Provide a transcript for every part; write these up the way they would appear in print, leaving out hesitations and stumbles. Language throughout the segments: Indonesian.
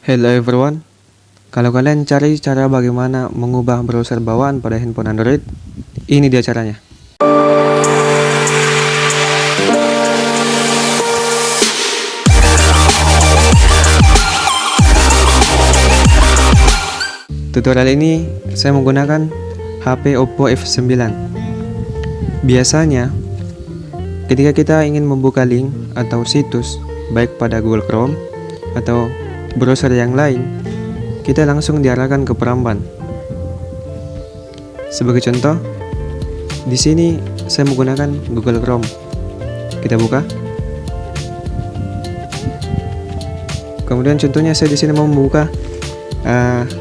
Hello everyone, kalau kalian cari cara bagaimana mengubah browser bawaan pada handphone Android, ini dia caranya. Tutorial ini saya menggunakan HP Oppo F9. Biasanya, ketika kita ingin membuka link atau situs, baik pada Google Chrome atau browser yang lain, kita langsung diarahkan ke peramban. Sebagai contoh, di sini saya menggunakan Google Chrome. Kita buka. Kemudian contohnya saya di sini mau membuka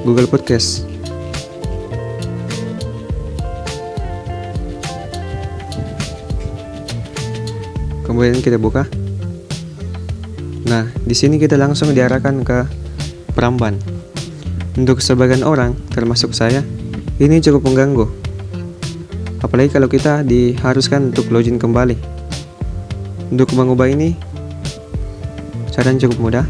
Google Podcast. Kemudian kita buka. Nah, di sini kita langsung diarahkan ke peramban. Untuk sebagian orang, termasuk saya, ini cukup mengganggu. Apalagi kalau kita diharuskan untuk login kembali. Untuk mengubah ini, caranya cukup mudah.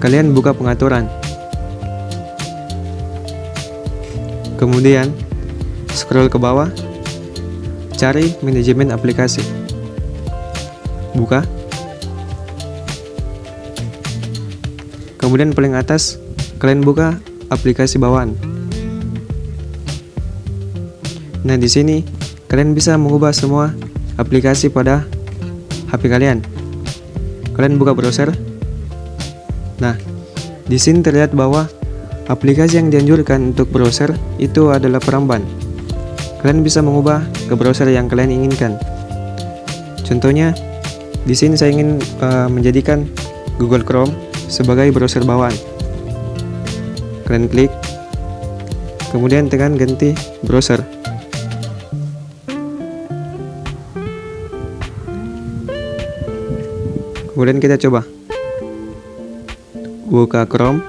Kalian buka pengaturan. Kemudian, scroll ke bawah, cari manajemen aplikasi. Buka. Kemudian paling atas kalian buka aplikasi bawaan. Nah, di sini kalian bisa mengubah semua aplikasi pada HP kalian. Kalian buka browser. Nah, di sini terlihat bahwa aplikasi yang dianjurkan untuk browser itu adalah peramban. Kalian bisa mengubah ke browser yang kalian inginkan. Contohnya, di sini saya ingin menjadikan Google Chrome sebagai browser bawaan. Kalian klik, kemudian tekan ganti browser. Kemudian kita coba buka Chrome,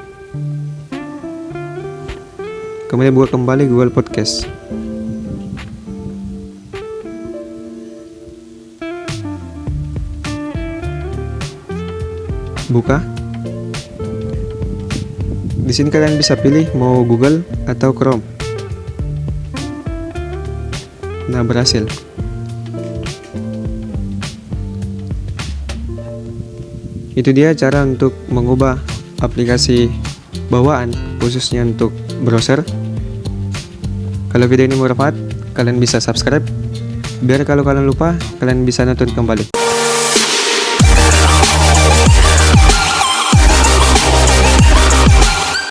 kemudian buka kembali Google Podcast. Buka. Di sini kalian bisa pilih mau Google atau Chrome. Nah, berhasil. Itu dia cara untuk mengubah aplikasi bawaan khususnya untuk browser. Kalau video ini bermanfaat, kalian bisa subscribe biar kalau kalian lupa, kalian bisa nonton kembali.